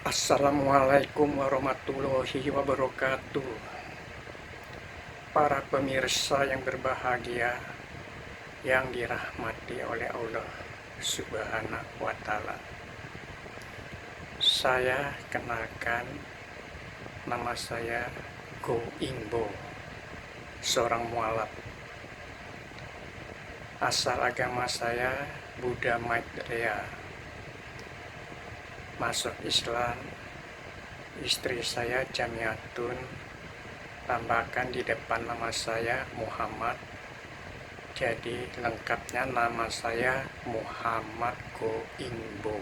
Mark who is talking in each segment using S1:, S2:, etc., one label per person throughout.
S1: Assalamualaikum warahmatullahi wabarakatuh. Para pemirsa yang berbahagia, yang dirahmati oleh Allah Subhanahu wa Ta'ala. Saya kenalkan, nama saya Go Ingbo, seorang mualaf. Asal agama saya Buddha Maitreya. Masuk Islam, istri saya Jamiatun, tambahkan di depan nama saya Muhammad. Jadi lengkapnya nama saya Muhammad Go Ingbo.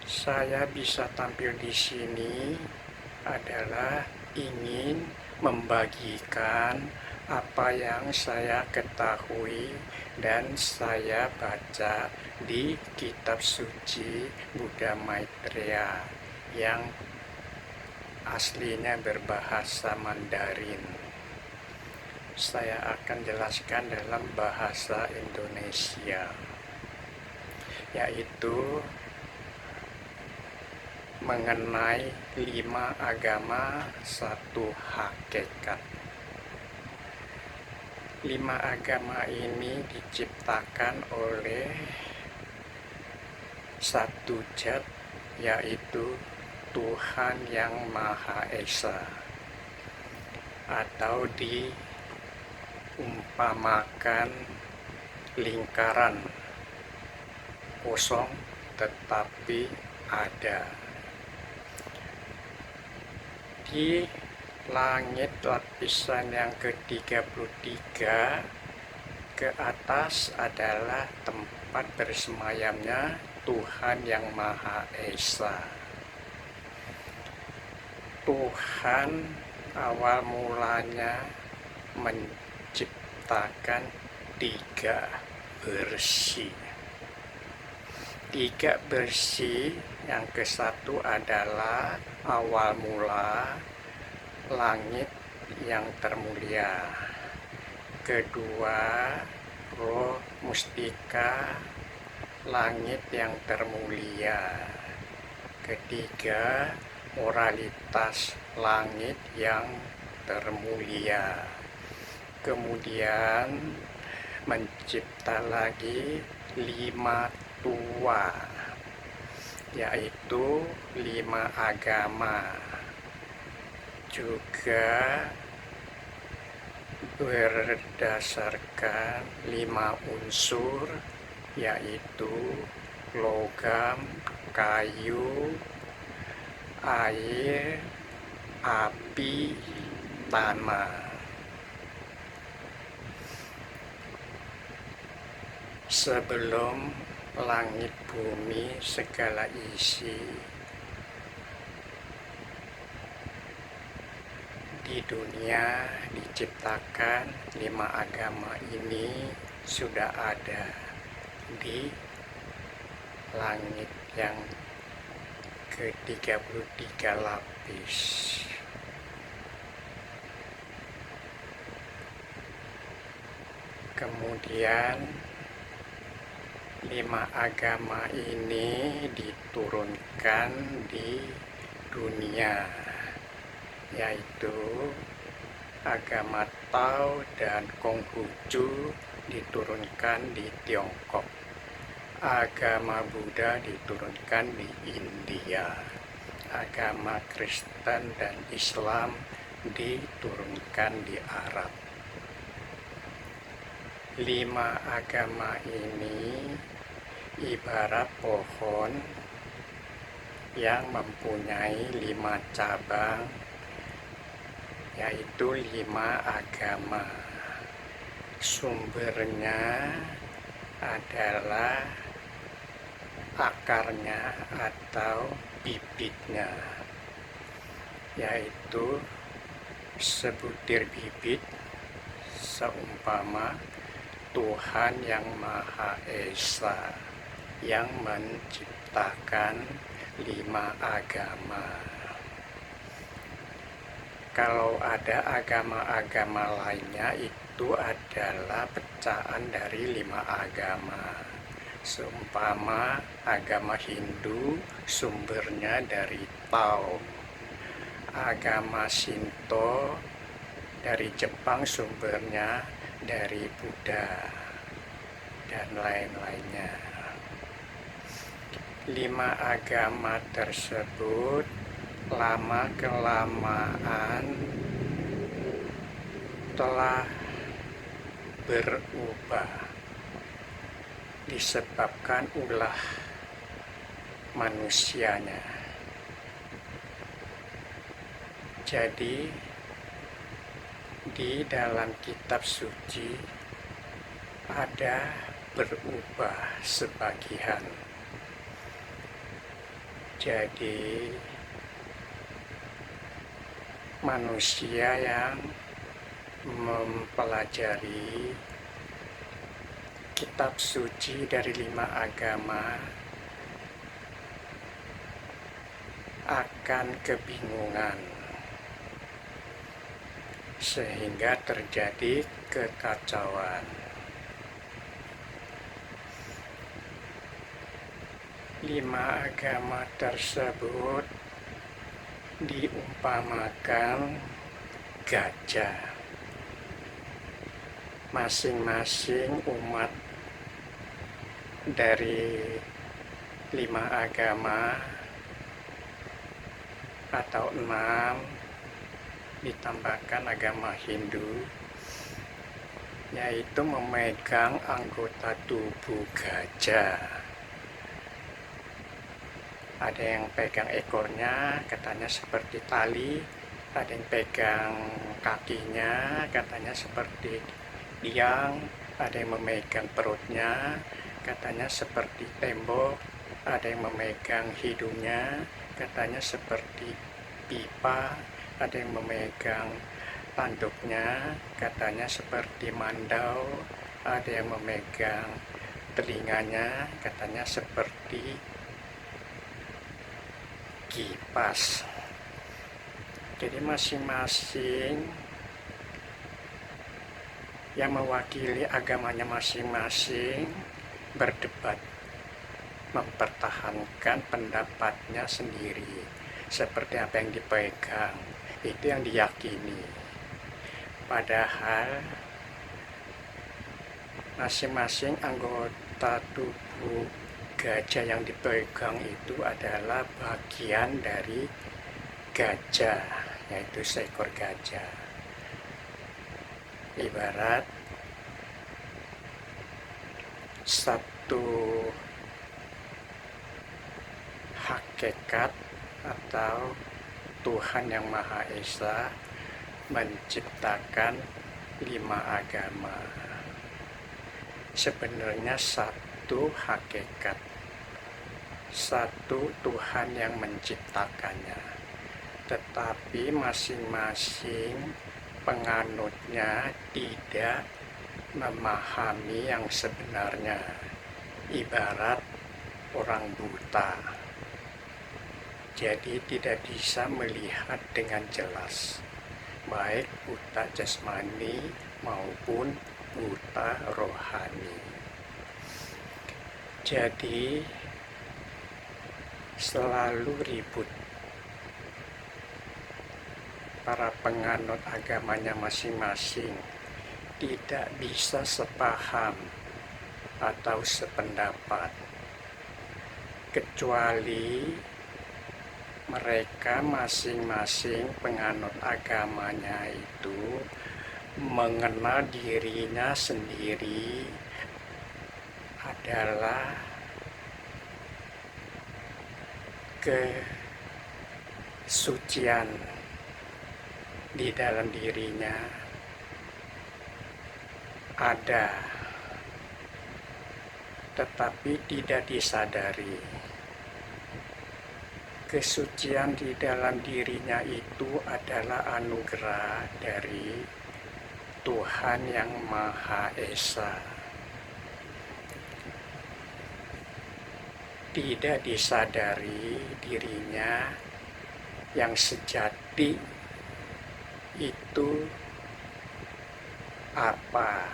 S1: Saya bisa tampil di sini adalah ingin membagikan apa yang saya ketahui dan saya baca di kitab suci Buddha Maitreya yang aslinya berbahasa Mandarin. Saya akan jelaskan dalam bahasa Indonesia, yaitu mengenai 5 agama, 1 hakikat. 5 agama ini diciptakan oleh satu zat, yaitu Tuhan yang Maha Esa, atau diumpamakan lingkaran kosong tetapi ada. Di langit lapisan yang ke-33 ke atas adalah tempat bersemayamnya Tuhan yang Maha Esa. Tuhan awal mulanya menciptakan 3 bersih. 3 bersih, yang ke-1 adalah awal mula langit yang termulia. Kedua, roh mustika langit yang termulia. Ketiga, moralitas langit yang termulia. Kemudian mencipta lagi 5 tua, yaitu 5 agama, juga berdasarkan 5 unsur, yaitu logam, kayu, air, api, tanah. Sebelum langit bumi segala isi di dunia diciptakan, 5 agama ini sudah ada di langit yang ke-33 lapis. Kemudian 5 agama ini diturunkan di dunia, yaitu agama Tao dan Konghucu diturunkan di Tiongkok. Agama Buddha diturunkan di India. Agama Kristen dan Islam diturunkan di Arab. 5 agama ini ibarat pohon yang mempunyai 5 cabang, yaitu 5 agama. Sumbernya adalah akarnya atau bibitnya, yaitu sebutir bibit seumpama Tuhan yang Maha Esa yang menciptakan 5 agama. Kalau ada agama-agama lainnya, itu adalah pecahan dari 5 agama. Seumpama agama Hindu sumbernya dari Tao, agama Shinto dari Jepang sumbernya dari Buddha, dan lain-lainnya. 5 agama tersebut lama-kelamaan telah berubah disebabkan ulah manusianya. Jadi di dalam kitab suci ada berubah sebagian. Jadi manusia yang mempelajari kitab suci dari 5 agama akan kebingungan, sehingga terjadi kekacauan. 5 agama tersebut diumpamakan gajah. Masing-masing umat dari 5 agama atau 6 ditambahkan agama Hindu, yaitu memegang anggota tubuh gajah. Ada yang pegang ekornya, katanya seperti tali. Ada yang pegang kakinya, katanya seperti tiang. Ada yang memegang perutnya, katanya seperti tembok. Ada yang memegang hidungnya, katanya seperti pipa. Ada yang memegang tanduknya, katanya seperti mandau. Ada yang memegang telinganya, katanya seperti kipas. Jadi masing-masing yang mewakili agamanya masing-masing berdebat, mempertahankan pendapatnya sendiri. Seperti apa yang dipegang, itu yang diyakini. Padahal masing-masing anggota tubuh gajah yang dipegang itu adalah bagian dari gajah, yaitu seekor gajah. Ibarat satu hakikat atau Tuhan yang Maha Esa menciptakan 5 agama. Sebenarnya satu hakikat, satu Tuhan yang menciptakannya, tetapi masing-masing penganutnya tidak memahami yang sebenarnya. Ibarat orang buta, jadi tidak bisa melihat dengan jelas, baik buta jasmani maupun buta rohani. Jadi selalu ribut. Para penganut agamanya masing-masing tidak bisa sepaham atau sependapat, kecuali mereka masing-masing penganut agamanya itu mengenal dirinya sendiri adalah kesucian di dalam dirinya ada, tetapi tidak disadari. Kesucian di dalam dirinya itu adalah anugerah dari Tuhan yang Maha Esa. Tidak disadari dirinya yang sejati itu apa.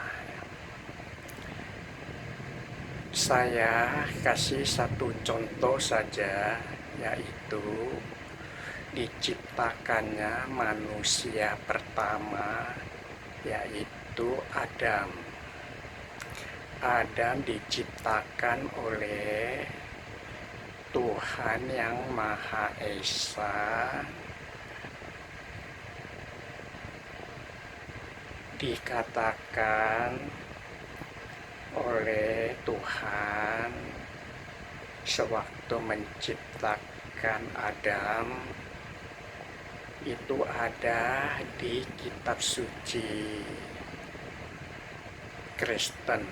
S1: Saya kasih satu contoh saja, yaitu diciptakannya manusia pertama, yaitu Adam. Adam diciptakan oleh Tuhan Yang Maha Esa, dikatakan oleh Tuhan sewaktu menciptakan Adam, itu ada di kitab suci Kristen.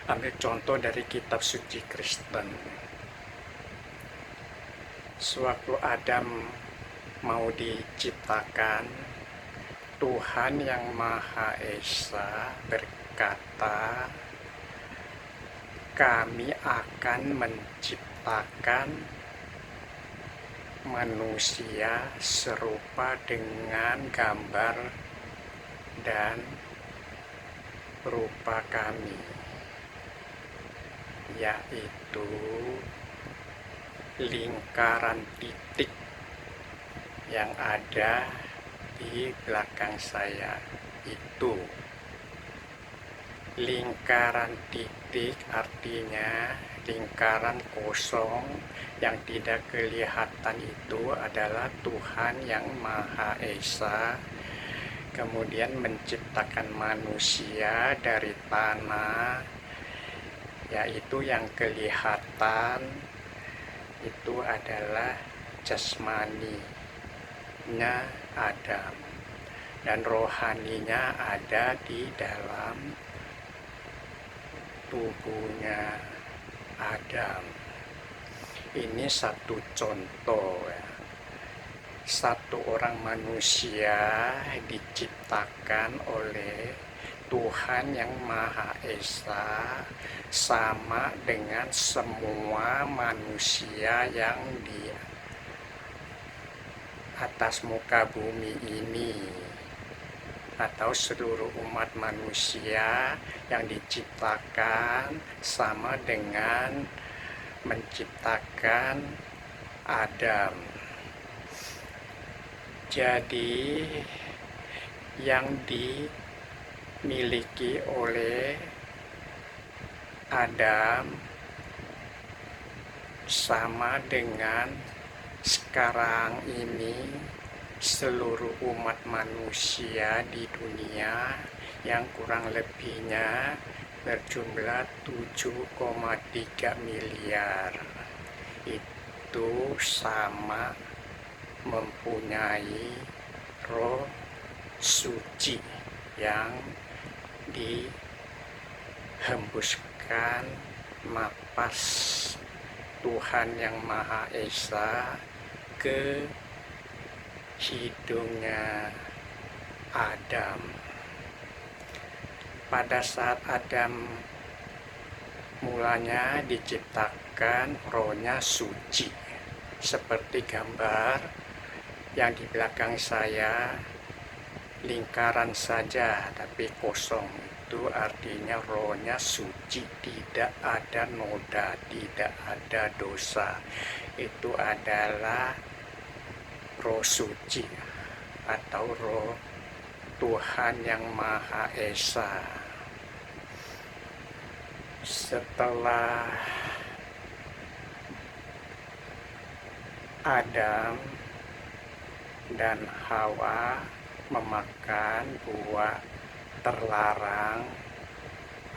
S1: Ambil contoh dari kitab suci Kristen. Sewaktu Adam mau diciptakan, Tuhan Yang Maha Esa berkata, kami akan menciptakan manusia serupa dengan gambar dan rupa kami, yaitu lingkaran titik yang ada di belakang saya itu. Lingkaran titik artinya lingkaran kosong yang tidak kelihatan itu adalah Tuhan Yang Maha Esa, kemudian menciptakan manusia dari tanah, yaitu yang kelihatan itu adalah jasmaninya Adam, dan rohaninya ada di dalam tubuhnya Adam. Ini satu contoh ya. Satu orang manusia diciptakan oleh Tuhan Yang Maha Esa sama dengan semua manusia yang di atas muka bumi ini, atau seluruh umat manusia yang diciptakan sama dengan menciptakan Adam. Jadi yang dimiliki oleh Adam sama dengan sekarang ini seluruh umat manusia di dunia yang kurang lebihnya berjumlah 7,3 miliar. Itu sama mempunyai roh suci yang dihembuskan napas Tuhan Yang Maha Esa ke hidungnya Adam. Pada saat Adam mulanya diciptakan, rohnya suci, seperti gambar yang di belakang saya, lingkaran saja tapi kosong. Itu artinya rohnya suci, tidak ada noda, tidak ada dosa. Itu adalah roh suci atau roh Tuhan Yang Maha Esa. Setelah Adam dan Hawa memakan buah terlarang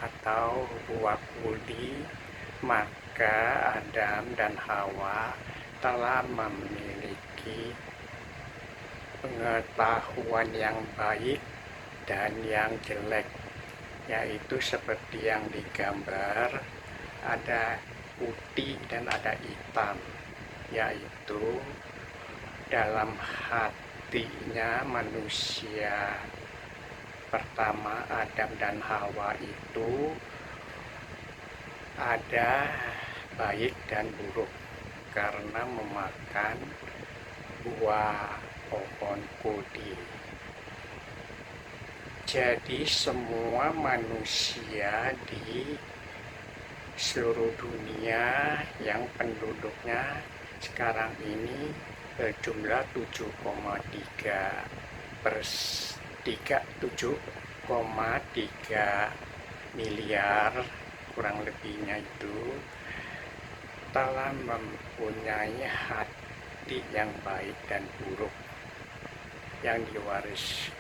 S1: atau buah kudi, maka Adam dan Hawa telah memiliki pengetahuan yang baik dan yang jelek, yaitu seperti yang digambar, ada putih dan ada hitam, yaitu dalam hatinya manusia pertama Adam dan Hawa itu ada baik dan buruk karena memakan buah pohon kudi. Jadi semua manusia di seluruh dunia yang penduduknya sekarang ini berjumlah 7,3 miliar kurang lebihnya itu telah mempunyai hati yang baik dan buruk yang diwariskan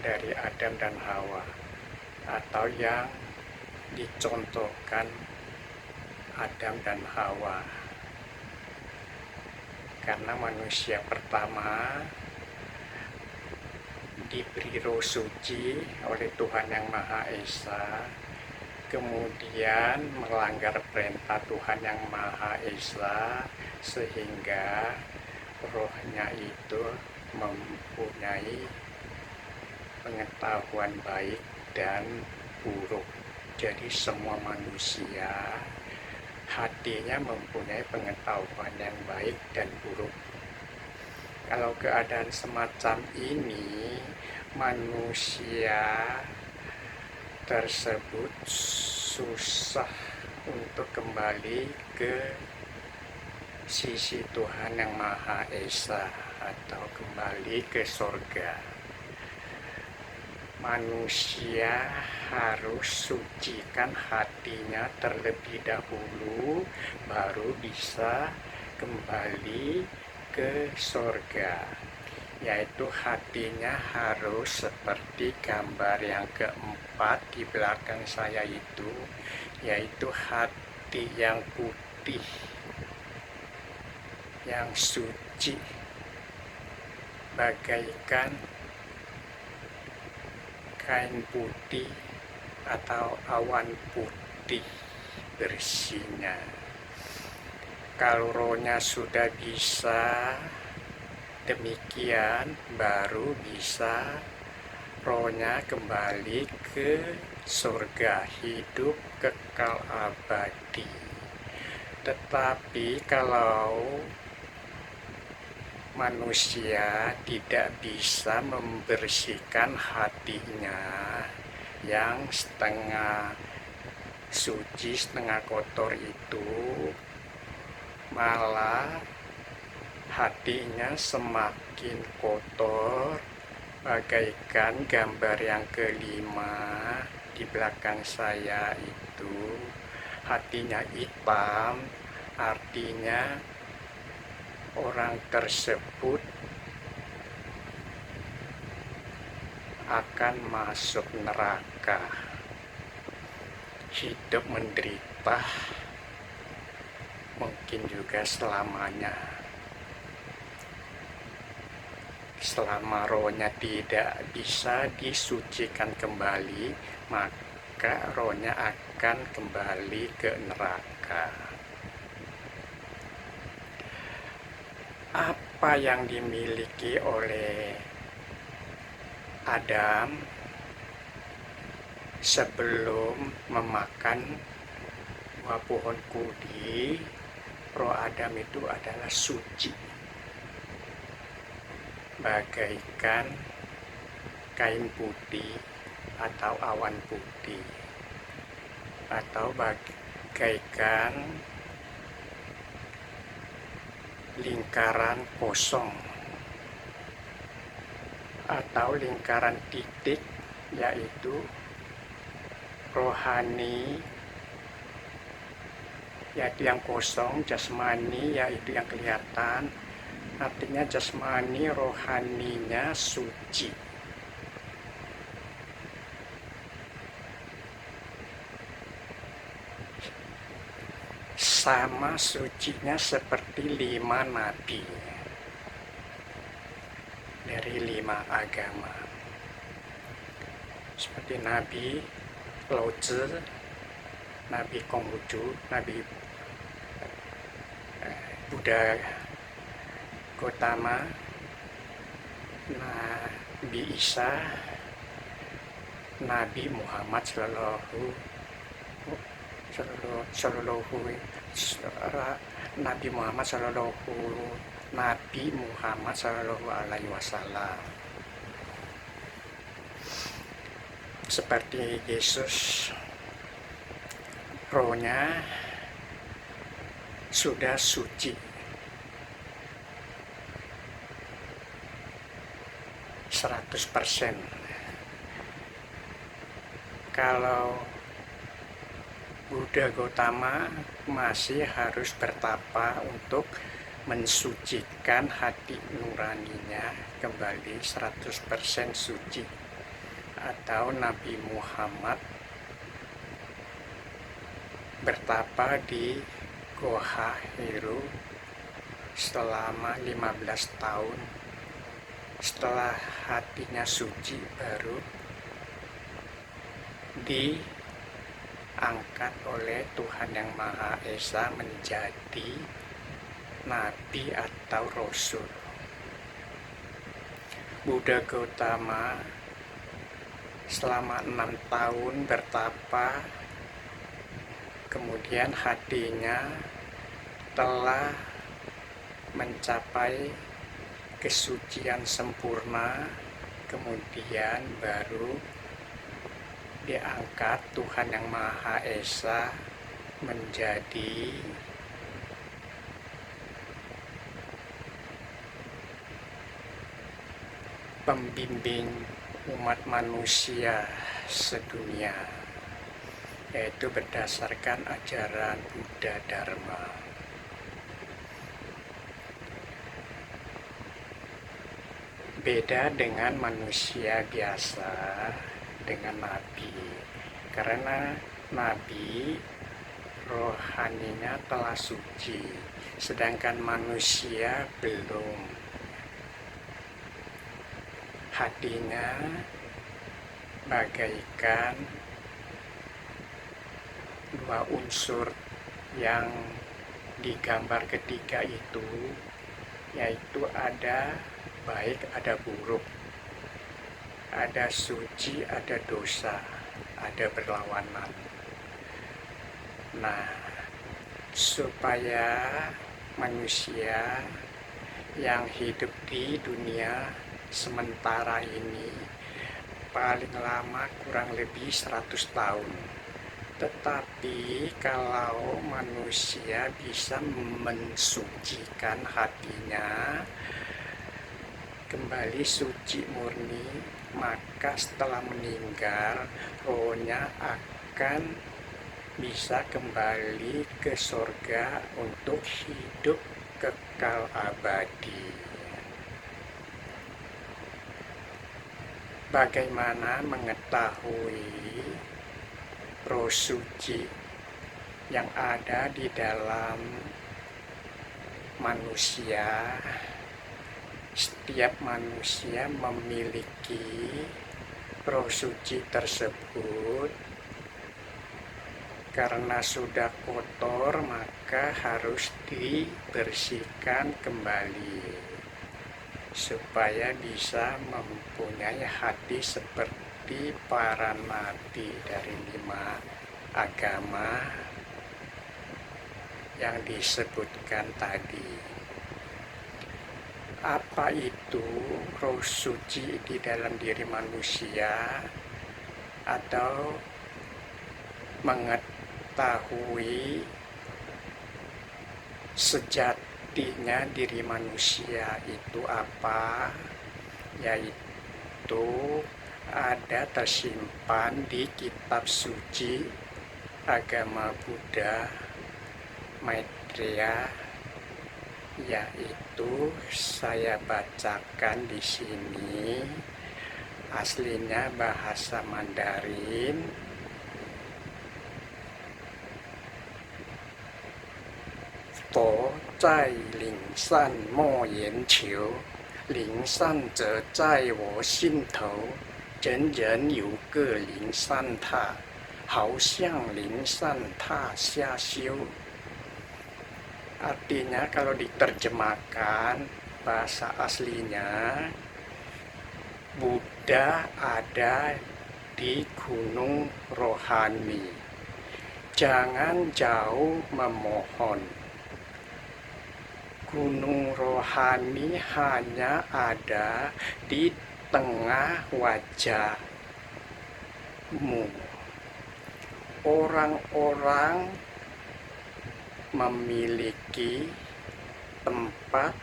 S1: dari Adam dan Hawa, atau yang dicontohkan Adam dan Hawa. Karena manusia pertama diberi roh suci oleh Tuhan Yang Maha Esa, kemudian melanggar perintah Tuhan Yang Maha Esa, sehingga rohnya itu mempunyai pengetahuan baik dan buruk. Jadi semua manusia hatinya mempunyai pengetahuan yang baik dan buruk. Kalau keadaan semacam ini, manusia tersebut susah untuk kembali ke sisi Tuhan Yang Maha Esa atau kembali ke surga. Manusia harus sucikan hatinya terlebih dahulu, baru bisa kembali ke surga. Yaitu hatinya harus seperti gambar yang keempat di belakang saya itu, yaitu hati yang putih, yang suci, bagaikan kain putih atau awan putih bersihnya. Kalau rohnya sudah bisa demikian, baru bisa rohnya kembali ke surga, hidup kekal abadi. Tetapi kalau manusia tidak bisa membersihkan hatinya yang setengah suci setengah kotor itu, malah hatinya semakin kotor, bagaikan gambar yang kelima di belakang saya itu. Hatinya hitam, artinya orang tersebut akan masuk neraka, hidup menderita, mungkin juga selamanya. Selama rohnya tidak bisa disucikan kembali, maka rohnya akan kembali ke neraka. Apa yang dimiliki oleh Adam sebelum memakan buah pohon kudi, roh Adam itu adalah suci, bagaikan kain putih atau awan putih, atau bagaikan lingkaran kosong atau lingkaran titik, yaitu rohani, yaitu yang kosong, jasmani yaitu yang kelihatan, artinya jasmani, rohaninya suci. Sama sucinya seperti 5 nabi dari 5 agama, seperti Nabi Lao Tzu, Nabi Konghucu, Nabi Buddha Gautama, Nabi Isa, Nabi Muhammad Nabi Muhammad Sallallahu Alaihi Wasallam. seperti Yesus, rohnya sudah suci 100%. Kalau Buddha Gautama masih harus bertapa untuk mensucikan hati nuraninya kembali 100% suci. Atau Nabi Muhammad bertapa di Goa Hiro selama 15 tahun. Setelah hatinya suci baru diangkat oleh Tuhan Yang Maha Esa menjadi nabi atau rasul. Buddha Gautama selama 6 tahun bertapa, kemudian hatinya telah mencapai kesucian sempurna, kemudian baru diangkat Tuhan Yang Maha Esa menjadi pembimbing umat manusia sedunia, yaitu berdasarkan ajaran Buddha Dharma. Beda dengan manusia biasa, dengan nabi, karena nabi rohaninya telah suci, sedangkan manusia belum. Hatinya bagaikan dua unsur yang digambar ketiga itu, yaitu ada baik, ada buruk, ada suci, ada dosa, ada berlawanan. Nah, supaya manusia yang hidup di dunia sementara ini paling lama kurang lebih 100 tahun. Tetapi kalau manusia bisa mensucikan hatinya kembali suci murni, maka setelah meninggal rohnya akan bisa kembali ke surga untuk hidup kekal abadi. Bagaimana mengetahui roh suci yang ada di dalam manusia? Setiap manusia memiliki roh suci tersebut. Karena sudah kotor, maka harus dibersihkan kembali supaya bisa mempunyai hati seperti para nabi dari 5 agama yang disebutkan tadi. Apa itu roh suci di dalam diri manusia, atau mengetahui sejatinya diri manusia itu apa? Yaitu ada tersimpan di kitab suci agama Buddha Maitreya, yaitu saya bacakan di sini. Aslinya bahasa Mandarin. To zai ling san mo yan qiu, ling san ze zai wo xin tou,人人有个灵善塔，好像灵善塔下修. Artinya kalau diterjemahkan bahasa aslinya, Buddha ada di gunung rohani. Jangan jauh memohon. Gunung rohani hanya ada di tengah wajah Orang-orang memiliki tempat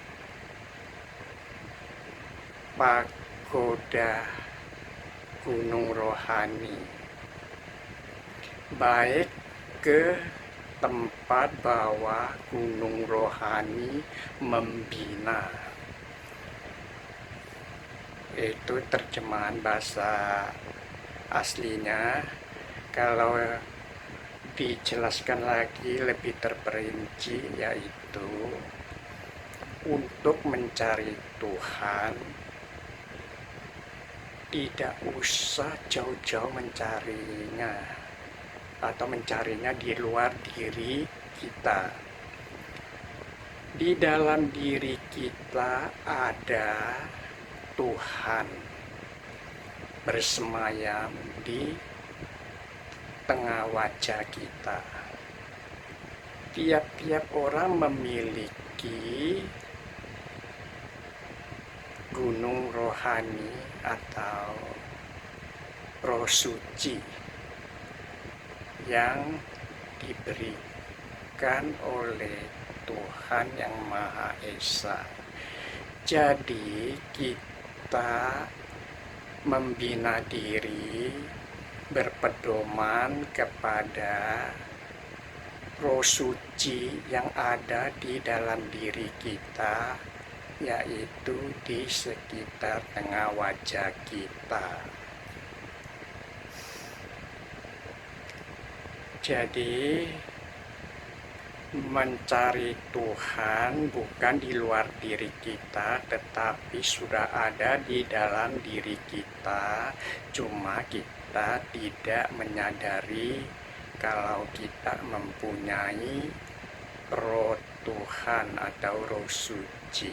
S1: pagoda gunung rohani, baik ke tempat bawah gunung rohani membina. Itu terjemahan bahasa aslinya. Kalau dijelaskan lagi lebih terperinci, yaitu untuk mencari Tuhan tidak usah jauh-jauh mencarinya atau mencarinya di luar diri kita. Di dalam diri kita ada Tuhan bersemayam di tengah wajah kita. Tiap-tiap orang memiliki gunung rohani atau roh suci yang diberikan oleh Tuhan yang Maha Esa. Jadi kita membina diri berpedoman kepada roh suci yang ada di dalam diri kita, yaitu di sekitar tengah wajah kita. Jadi mencari Tuhan bukan di luar diri kita, tetapi sudah ada di dalam diri kita. Cuma kita tidak menyadari kalau kita mempunyai roh Tuhan atau roh suci.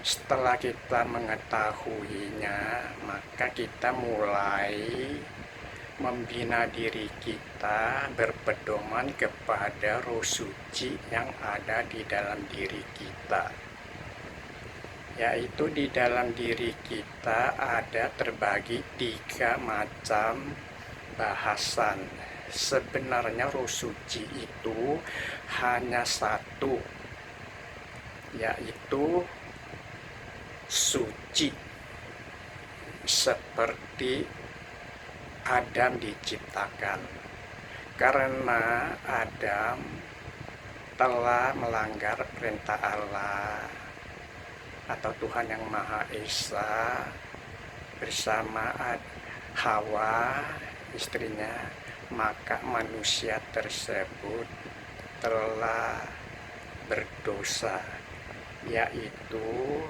S1: Setelah kita mengetahuinya, maka kita mulai membina diri kita berpedoman kepada roh suci yang ada di dalam diri kita. Yaitu di dalam diri kita ada terbagi 3 macam bahasan. Sebenarnya roh suci itu hanya satu, yaitu suci, seperti Adam diciptakan. Karena Adam telah melanggar perintah Allah atau Tuhan yang Maha Esa bersama Hawa istrinya, maka manusia tersebut telah berdosa, yaitu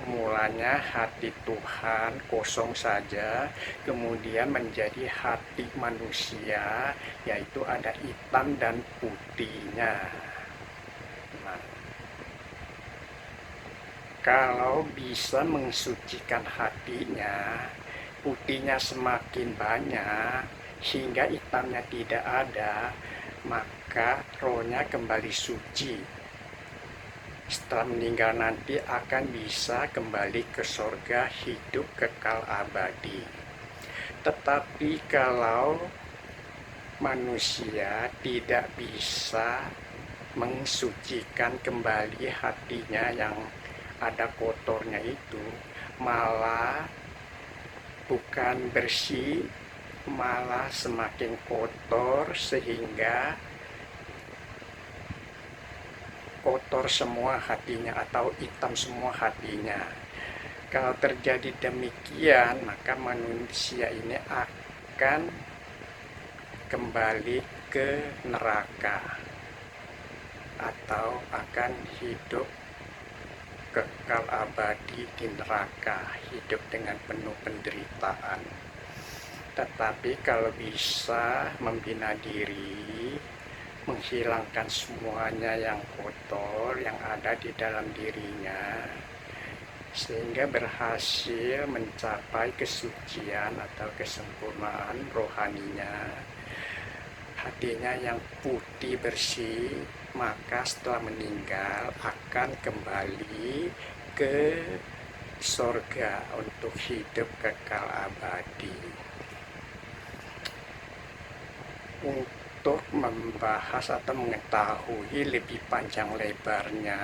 S1: mulanya hati Tuhan kosong saja, kemudian menjadi hati manusia, yaitu ada hitam dan putihnya. Nah, kalau bisa mensucikan hatinya, putihnya semakin banyak hingga hitamnya tidak ada, maka rohnya kembali suci. Setelah meninggal nanti akan bisa kembali ke surga, hidup kekal abadi. Tetapi kalau manusia tidak bisa mensucikan kembali hatinya yang ada kotornya itu, malah bukan bersih, malah semakin kotor, sehingga kotor semua hatinya atau hitam semua hatinya. Kalau terjadi demikian, maka manusia ini akan kembali ke neraka atau akan hidup kekal abadi di neraka, hidup dengan penuh penderitaan. Tetapi kalau bisa membina diri, menghilangkan semuanya yang kotor yang ada di dalam dirinya, sehingga berhasil mencapai kesucian atau kesempurnaan rohaninya, hatinya yang putih bersih, maka setelah meninggal akan kembali ke surga untuk hidup kekal abadi. untuk membahas atau mengetahui lebih panjang lebarnya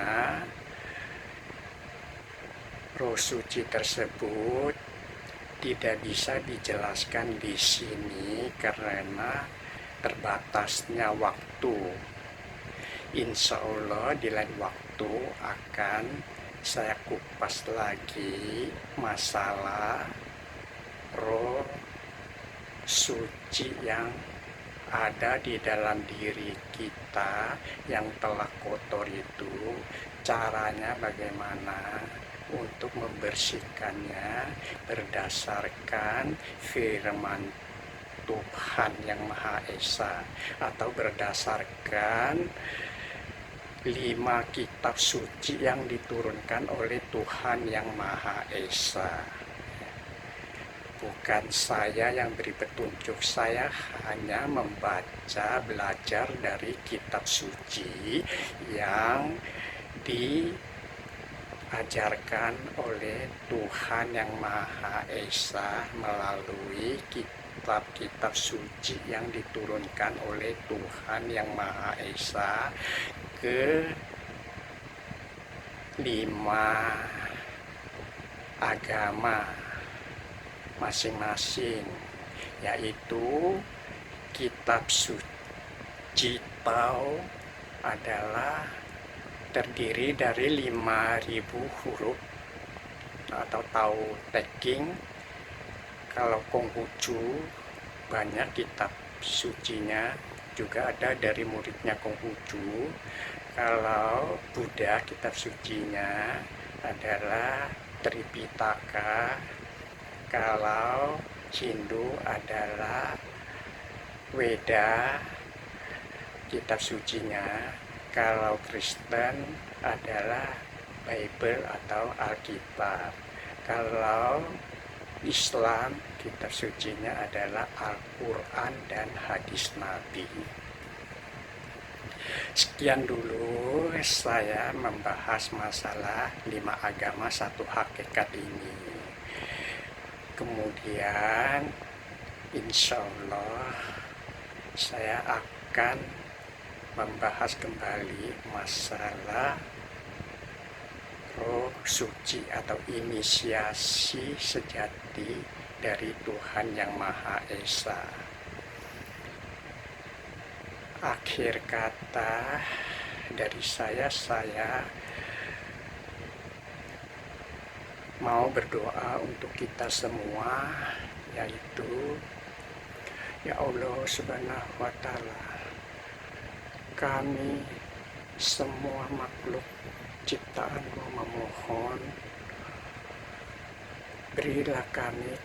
S1: roh suci tersebut tidak bisa dijelaskan di sini karena terbatasnya waktu. Insya Allah di lain waktu akan saya kupas lagi masalah roh suci yang ada di dalam diri kita yang telah kotor itu, caranya bagaimana untuk membersihkannya berdasarkan firman Tuhan yang Maha Esa atau berdasarkan 5 kitab suci yang diturunkan oleh Tuhan yang Maha Esa. Bukan saya yang beri petunjuk, saya hanya membaca, belajar dari kitab suci yang diajarkan oleh Tuhan yang Maha Esa melalui kitab-kitab suci yang diturunkan oleh Tuhan yang Maha Esa ke 5 agama masing-masing, yaitu kitab suci Tao adalah terdiri dari 5.000 huruf atau Tao Te Ching. Kalau Konghucu banyak kitab sucinya, juga ada dari muridnya Konghucu. Kalau Buddha kitab sucinya adalah Tripitaka. Kalau Hindu adalah Weda kitab sucinya. Kalau Kristen adalah Bible atau Alkitab. Kalau Islam kitab sucinya adalah Al-Quran dan hadis Nabi. Sekian dulu saya membahas masalah 5 agama 1 hakikat ini. Kemudian insya Allah saya akan membahas kembali masalah roh suci atau inisiasi sejati dari Tuhan yang Maha Esa. Akhir kata dari saya mau berdoa untuk kita semua, yaitu ya Allah Subhanahu wa Ta'ala, kami semua makhluk ciptaan-Mu memohon, berilah kami